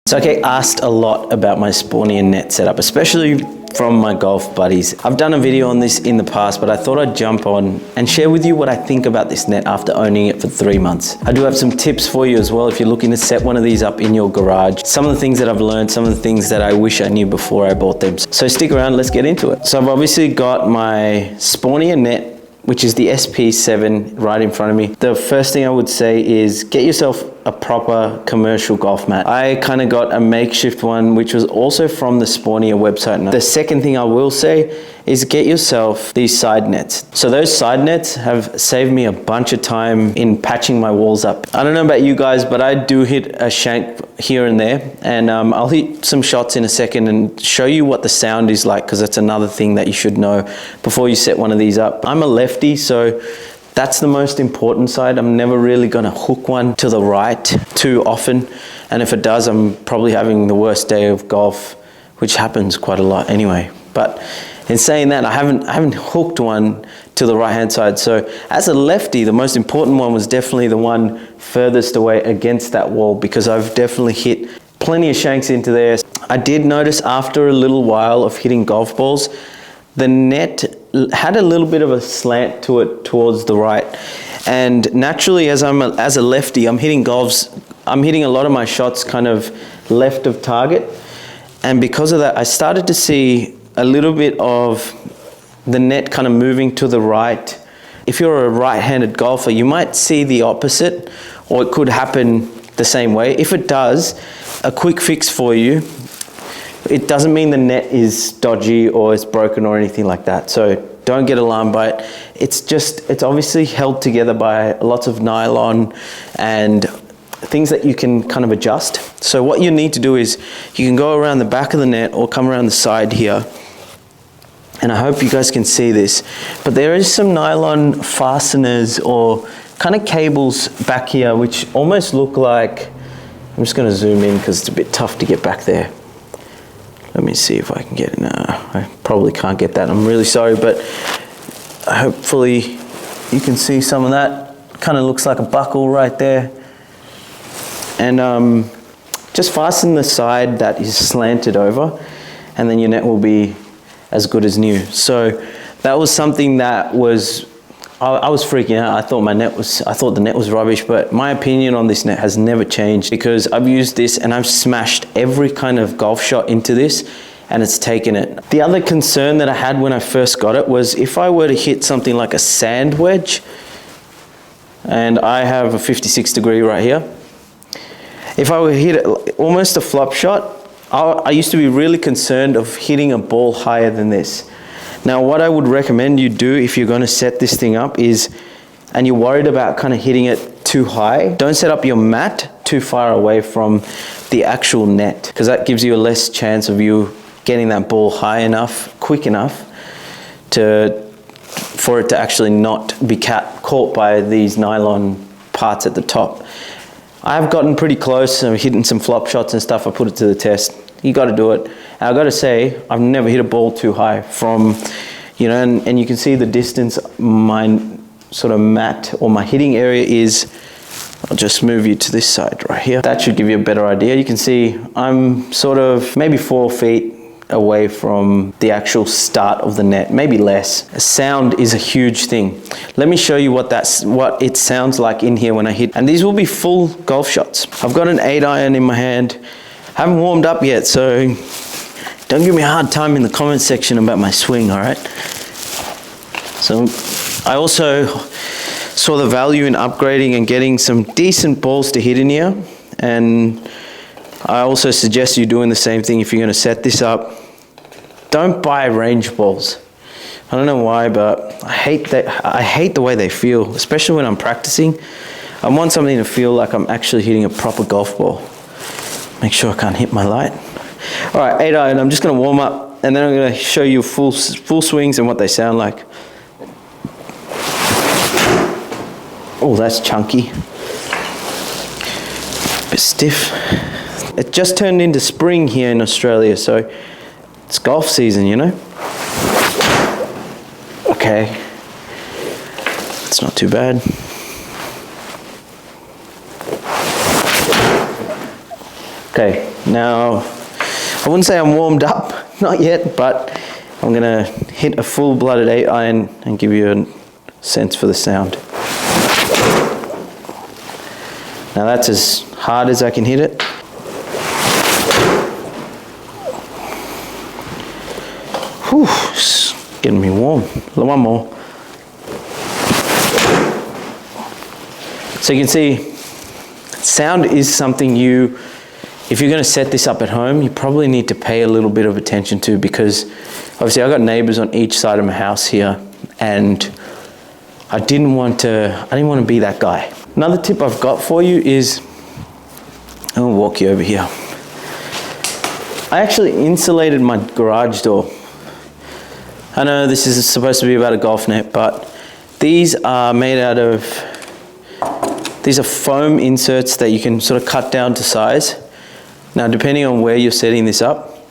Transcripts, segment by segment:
So I get asked a lot about my Spornia net setup, especially from my golf buddies. I've done a video on this in the past, but I thought I'd jump on and share with you what I think about this net after owning it for 3 months. I do have some tips for you as well if you're looking to set one of these up in your garage. Some of the things that I've learned, some of the things that I wish I knew before I bought them. So stick around, let's get into it. So I've obviously got my Spornia net, which is the SP7 right in front of me. The first thing I would say is get yourself a proper commercial golf mat. I kind of got a makeshift one, which was also from the Spornia website. Now, the second thing I will say is get yourself these side nets. So those side nets have saved me a bunch of time in patching my walls up. I don't know about you guys, but I do hit a shank here and there, and I'll hit some shots in a second and show you what the sound is like, because that's another thing that you should know before you set one of these up. I'm a lefty, so that's the most important side. I'm never really gonna hook one to the right too often. And if it does, I'm probably having the worst day of golf, which happens quite a lot anyway. But in saying that, I haven't hooked one to the right-hand side. So as a lefty, the most important one was definitely the one furthest away against that wall, because I've definitely hit plenty of shanks into there. I did notice after a little while of hitting golf balls, the net had a little bit of a slant to it towards the right. And naturally, as a lefty, I'm hitting a lot of my shots kind of left of target. And because of that, I started to see a little bit of the net kind of moving to the right. If you're a right-handed golfer, you might see the opposite, or it could happen the same way. If it does, a quick fix for you, it doesn't mean the net is dodgy or it's broken or anything like that. So don't get alarmed by it. It's obviously held together by lots of nylon and things that you can kind of adjust. So what you need to do is you can go around the back of the net or come around the side here. And I hope you guys can see this, but there is some nylon fasteners or kind of cables back here, which almost look like, I'm just going to zoom in because it's a bit tough to get back there. Let me see if I can get it. No, I probably can't get that. I'm really sorry, but hopefully you can see some of that. Kind of looks like a buckle right there. And just fasten the side that is slanted over, and then your net will be as good as new. So that was something that was, I was freaking out. I thought the net was rubbish, but my opinion on this net has never changed, because I've used this and I've smashed every kind of golf shot into this and it's taken it. The other concern that I had when I first got it was if I were to hit something like a sand wedge, and I have a 56 degree right here, if I were to hit it almost a flop shot, I used to be really concerned of hitting a ball higher than this. Now, what I would recommend you do if you're going to set this thing up is, and you're worried about kind of hitting it too high, don't set up your mat too far away from the actual net, because that gives you a less chance of you getting that ball high enough, quick enough for it to actually not be caught by these nylon parts at the top. I've gotten pretty close. I'm hitting some flop shots and stuff. I put it to the test. You got to do it. And I've got to say, I've never hit a ball too high from, you know, and you can see the distance my sort of mat or my hitting area is. I'll just move you to this side right here. That should give you a better idea. You can see I'm sort of maybe 4 feet away from the actual start of the net, maybe less. Sound is a huge thing. Let me show you what it sounds like in here when I hit. And these will be full golf shots. I've got an 8-iron in my hand. I haven't warmed up yet, so don't give me a hard time in the comment section about my swing, all right? So I also saw the value in upgrading and getting some decent balls to hit in here. And I also suggest you doing the same thing if you're going to set this up. Don't buy range balls. I don't know why, but I hate the way they feel, especially when I'm practicing. I want something to feel like I'm actually hitting a proper golf ball. Make sure I can't hit my light. All right, 8-iron. I'm just going to warm up, and then I'm going to show you full swings and what they sound like. Oh, that's chunky. Bit stiff. It just turned into spring here in Australia, so it's golf season, you know? Okay. It's not too bad. Okay, Now, I wouldn't say I'm warmed up, not yet, but I'm gonna hit a full-blooded 8-iron and give you a sense for the sound. Now that's as hard as I can hit it. Whew, it's getting me warm. One more. So you can see, sound is something if you're going to set this up at home, you probably need to pay a little bit of attention to, because obviously I've got neighbors on each side of my house here, and I didn't want to be that guy. Another tip I've got for you is, I'll walk you over here. I actually insulated my garage door. I know this is supposed to be about a golf net, but these are made out of, these are foam inserts that you can sort of cut down to size. Now, depending on where you're setting this up,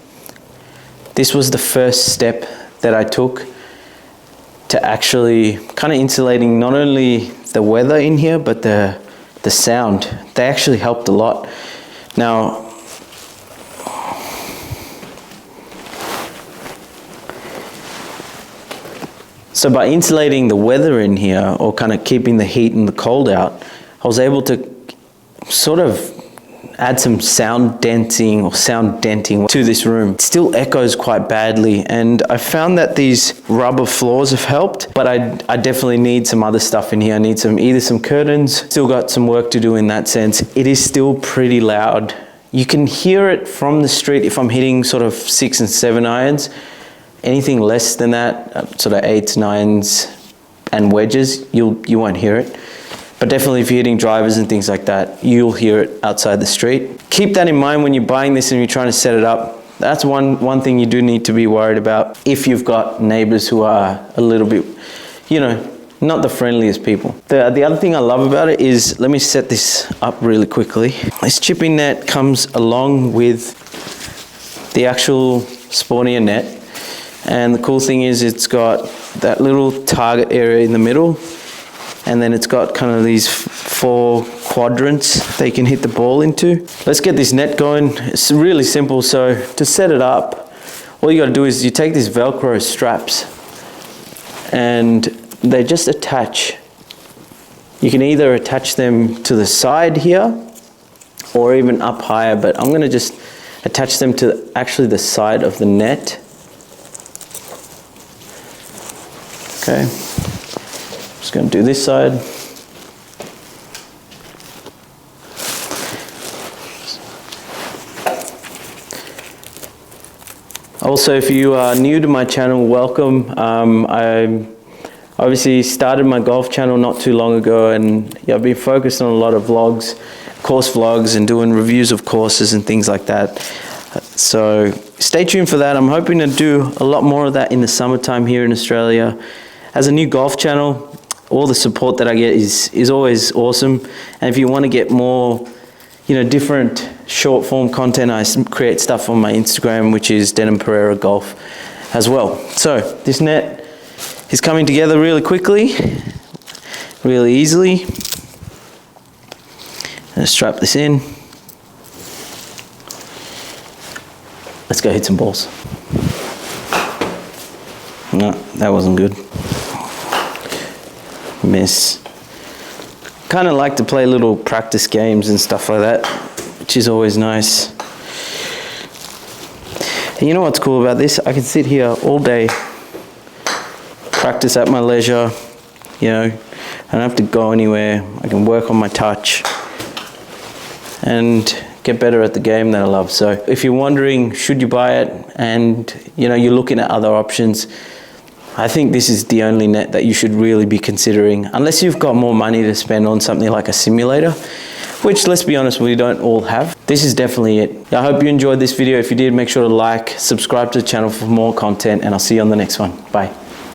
this was the first step that I took to actually kind of insulating not only the weather in here, but the sound. They actually helped a lot. Now, so by insulating the weather in here, or kind of keeping the heat and the cold out, I was able to sort of add some sound denting to this room. It still echoes quite badly, and I found that these rubber floors have helped, but I definitely need some other stuff in here. I need either some curtains. Still got some work to do in that sense. It is still pretty loud. You can hear it from the street if I'm hitting sort of 6 and 7 irons. Anything less than that, sort of 8s, 9s, and wedges, you won't hear it. But definitely if you're hitting drivers and things like that, you'll hear it outside the street. Keep that in mind when you're buying this and you're trying to set it up. That's one thing you do need to be worried about if you've got neighbors who are a little bit, not the friendliest people. The other thing I love about it is, let me set this up really quickly. This chipping net comes along with the actual Spornia net. And the cool thing is it's got that little target area in the middle, and then it's got kind of these 4 quadrants that you can hit the ball into. Let's get this net going. It's really simple. So to set it up, all you got to do is you take these Velcro straps and they just attach. You can either attach them to the side here or even up higher, but I'm going to just attach them to actually the side of the net. Okay, just going to do this side. Also, if you are new to my channel, welcome. I obviously started my golf channel not too long ago, and I've been focused on a lot of vlogs, course vlogs, and doing reviews of courses and things like that. So stay tuned for that. I'm hoping to do a lot more of that in the summertime here in Australia. As a new golf channel, all the support that I get is always awesome. And if you want to get more, different short form content, I create stuff on my Instagram, which is Denim Pereira Golf as well. So this net is coming together really quickly, really easily. Let's strap this in. Let's go hit some balls. No, that wasn't good. Miss. Kind of like to play little practice games and stuff like that, which is always nice. And you know what's cool about this? I can sit here all day, practice at my leisure, I don't have to go anywhere. I can work on my touch and get better at the game that I love. So if you're wondering, should you buy it, and you're looking at other options, I think this is the only net that you should really be considering, unless you've got more money to spend on something like a simulator, which, let's be honest, we don't all have. This is definitely it. I hope you enjoyed this video. If you did, make sure to like, subscribe to the channel for more content, and I'll see you on the next one. Bye.